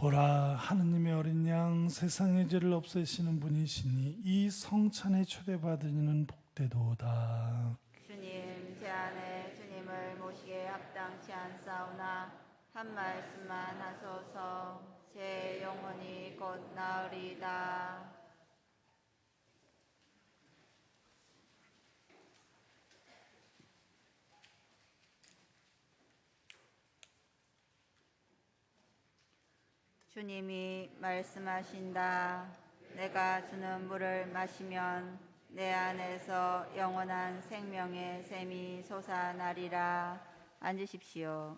보라, 하느님의 어린 양, 세상의 죄를 없애시는 분이시니 이 성찬에 초대받으니는 복되도다. 주님, 제 안에 주님을 모시기에 합당치 않사오나 한 말씀만 하소서. 제 영혼이 곧 나으리다. 주님이 말씀하신다. 내가 주는 물을 마시면 내 안에서 영원한 생명의 샘이 솟아나리라. 앉으십시오.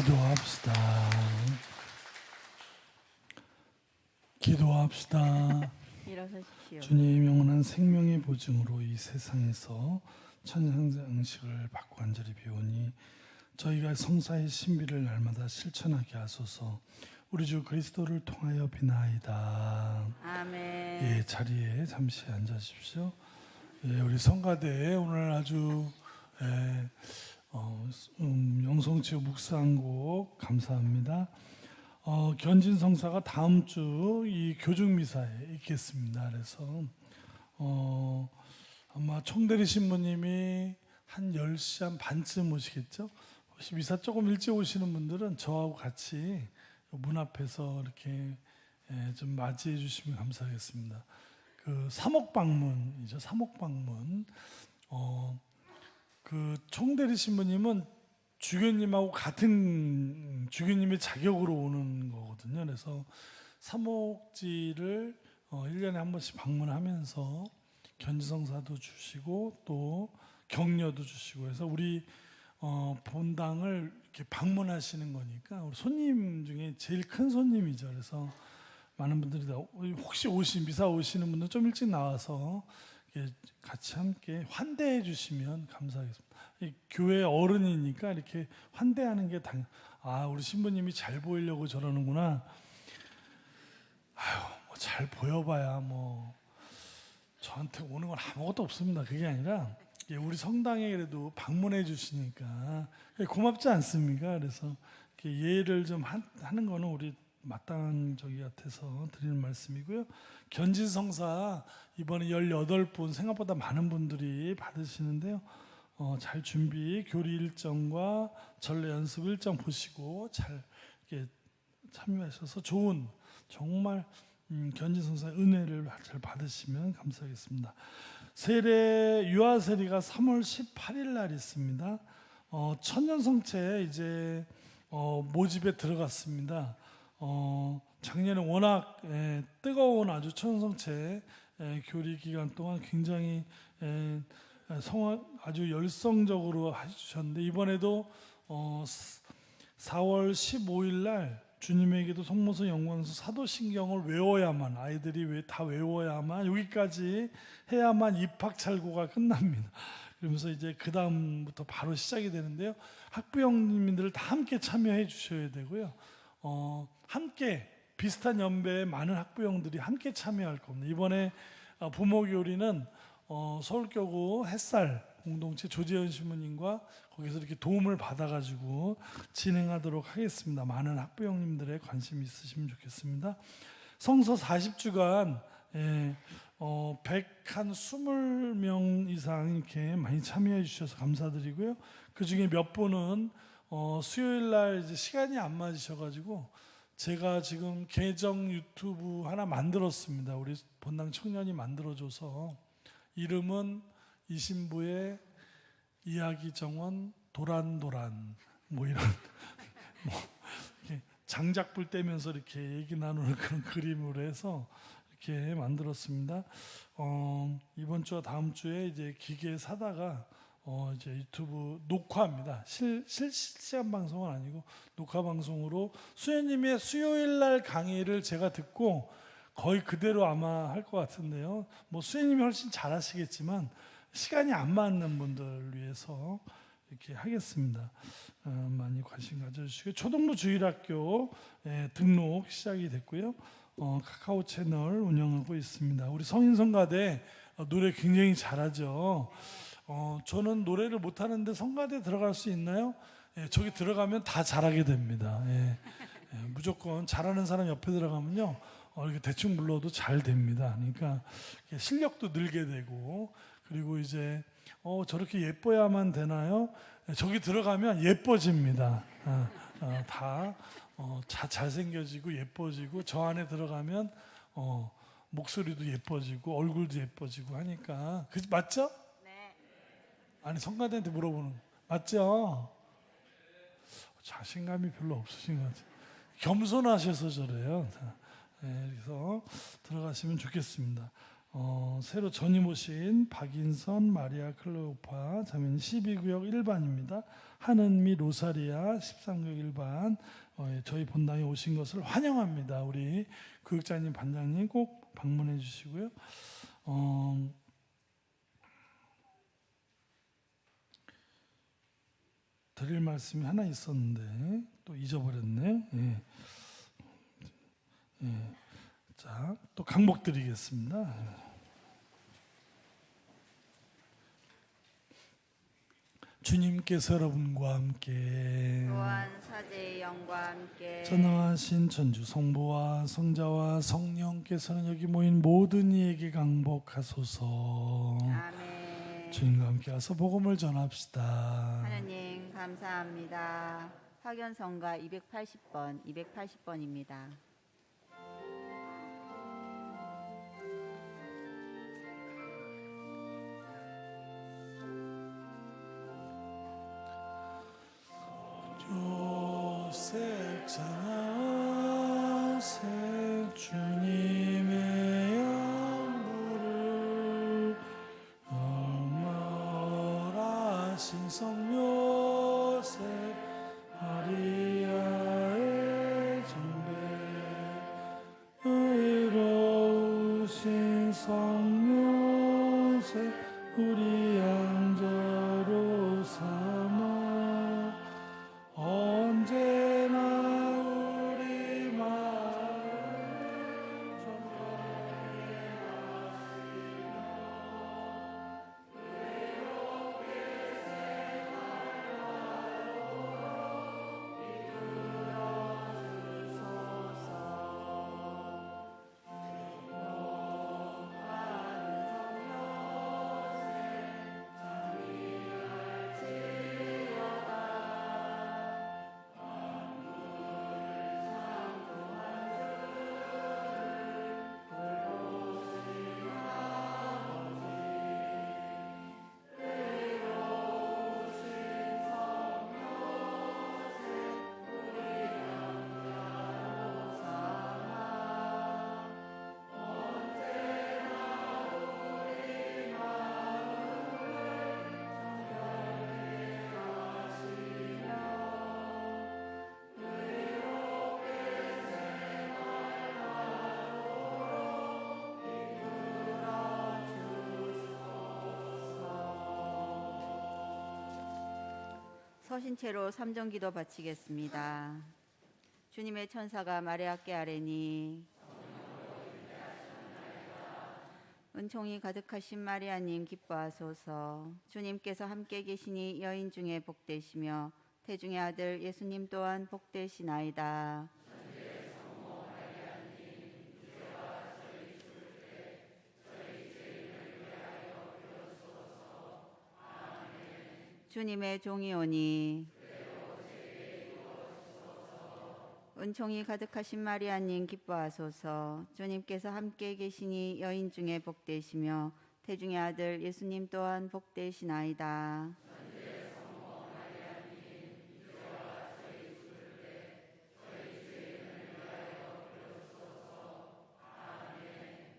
기도합시다. 기도합시다. 일어서십시오. 주님 영원한 생명의 보증으로 이 세상에서 천상장식을 받고 간절히 비오니 저희가 성사의 신비를 날마다 실천하게 하소서. 우리 주 그리스도를 통하여 비나이다. 아멘. 예, 자리에 잠시 앉으십시오. 예, 우리 성가대 오늘 아주 영성치유 묵상곡 감사합니다. 견진 성사가 다음 주 이 교중 미사에 있겠습니다. 그래서 아마 총대리 신부님이 한 10시 한 반쯤 오시겠죠? 혹시 미사 조금 일찍 오시는 분들은 저하고 같이 문 앞에서 이렇게 좀 맞이해 주시면 감사하겠습니다. 그 사목방문이죠. 사목방문. 그 총대리 신부님은 주교님하고 같은 주교님의 자격으로 오는 거거든요. 그래서 사목지를 1년에 한 번씩 방문하면서 견지성사도 주시고 또 격려도 주시고 해서 우리 본당을 이렇게 방문하시는 거니까 우리 손님 중에 제일 큰 손님이죠. 그래서 많은 분들이 혹시 미사 오시는 분들 좀 일찍 나와서 같이 함께 환대해 주시면 감사하겠습니다. 교회 어른이니까 이렇게 환대하는 게 우리 신부님이 잘 보이려고 저러는구나. 뭐 잘 보여봐야 뭐 저한테 오는 건 아무것도 없습니다. 그게 아니라 우리 성당에 그래도 방문해 주시니까 고맙지 않습니까? 그래서 예를 좀 하는 거는 우리 마땅한 저기 같아서 드리는 말씀이고요. 견지성사 이번에 18분 생각보다 많은 분들이 받으시는데요. 잘 준비 교리 일정과 전례 연습 일정 보시고 잘 이렇게 참여하셔서 좋은 정말 견지성사의 은혜를 잘 받으시면 감사하겠습니다. 세례 유아세리가 3월 18일 날 있습니다. 천년성체 이제 모집에 들어갔습니다. 작년에 워낙 뜨거운 아주 천년성체 교리 기간 동안 굉장히 아주 열성적으로 해주셨는데 이번에도 4월 15일 날 주님에게도 성모서 영광서 사도신경을 외워야만 아이들이 다 외워야만 여기까지 해야만 입학찰고가 끝납니다. 그러면서 이제 그 다음부터 바로 시작이 되는데요. 학부형님들 다 함께 참여해 주셔야 되고요. 함께 비슷한 연배의 많은 학부형들이 함께 참여할 겁니다. 이번에 부모교리는 서울교구 햇살 공동체 조재현 신부님과 거기서 이렇게 도움을 받아가지고 진행하도록 하겠습니다. 많은 학부형님들의 관심 있으시면 좋겠습니다. 성서 40주간 120명 이상 이렇게 많이 참여해 주셔서 감사드리고요. 그 중에 몇 분은 수요일 날 이제 시간이 안 맞으셔가지고 제가 지금 계정 유튜브 하나 만들었습니다. 우리 본당 청년이 만들어줘서 이름은 이 신부의 이야기 정원 도란도란 뭐 이런 이렇게 장작불 떼면서 이렇게 얘기 나누는 그런 그림으로 해서 이렇게 만들었습니다. 이번 주와 다음 주에 이제 기계 사다가 이제 유튜브 녹화합니다. 실시간 방송은 아니고 녹화 방송으로 수현님의 수요일 날 강의를 제가 듣고 거의 그대로 아마 할 것 같은데요. 뭐 수현님이 훨씬 잘하시겠지만 시간이 안 맞는 분들 위해서 이렇게 하겠습니다. 많이 관심 가져주시고 초등부 주일학교 등록 시작이 됐고요. 카카오 채널 운영하고 있습니다. 우리 성인성가대 노래 굉장히 잘하죠. 저는 노래를 못하는데 성가대 들어갈 수 있나요? 저기 들어가면 다 잘하게 됩니다. 무조건 잘하는 사람 옆에 들어가면요 이렇게 대충 불러도 잘 됩니다. 그러니까 실력도 늘게 되고 그리고 이제 저렇게 예뻐야만 되나요? 저기 들어가면 예뻐집니다. 다 잘생겨지고 예뻐지고 저 안에 들어가면 목소리도 예뻐지고 얼굴도 예뻐지고 하니까 맞죠? 네. 아니 성가대한테 물어보는 맞죠? 자신감이 별로 없으신 것 같아요. 겸손하셔서 저래요. 그래서 들어가시면 좋겠습니다. 새로 전임 오신 박인선 마리아 클레오파 자매님 12구역 1반입니다. 하는미 로사리아 13구역 1반 저희 본당에 오신 것을 환영합니다. 우리 교육자님 반장님 꼭 방문해 주시고요. 드릴 말씀이 하나 있었는데 또 잊어버렸네요. 자, 또 강복 드리겠습니다. 주님께서 여러분과 함께 또한 사제의 영과 함께 전능하신 천주 성부와 성자와 성령께서는 여기 모인 모든 이에게 강복하소서. 아멘. 주님과 함께 가서 복음을 전합시다. 하느님 감사합니다. 파견성가 280번입니다. 요색 자색 주님의 양부를 영원하신 성요셉 마리아의 정배 의로우신 성요셉 우리 양자로 삼아 언제나 우리 마음 정결하게 서신 채로 삼정기도 바치겠습니다. 주님의 천사가 마리아께 아뢰니 은총이 가득하신 마리아님 기뻐하소서. 주님께서 함께 계시니 여인 중에 복되시며 태중의 아들 예수님 또한 복되시나이다. 주님의 종이 오니 은총이 가득하신 마리아님 기뻐하소서. 주님께서 함께 계시니 여인 중에 복되시며 태중의 아들 예수님 또한 복되시나이다.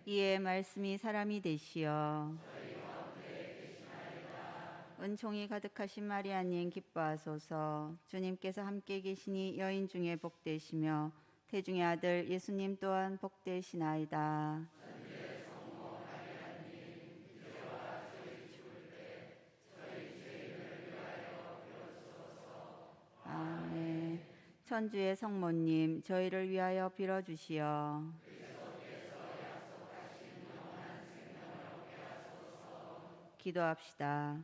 이에 말씀이 사람이 되시어 은총이 가득하신 마리아님 기뻐하소서. 주님께서 함께 계시니 여인 중에 복되시며 태중의 아들 예수님 또한 복되시나이다. 아멘. 천주의 성모님 저희를 위하여 빌어주시어. 기도합시다.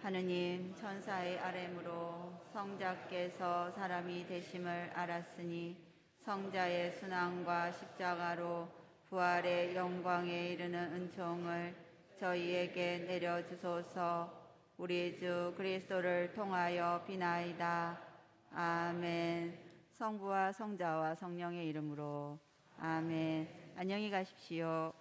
하느님 천사의 아뢰므로 성자께서 사람이 되심을 알았으니 성자의 순환과 십자가로 부활의 영광에 이르는 은총을 저희에게 내려주소서. 우리 주 그리스도를 통하여 비나이다. 아멘. 성부와 성자와 성령의 이름으로 아멘. 안녕히 가십시오.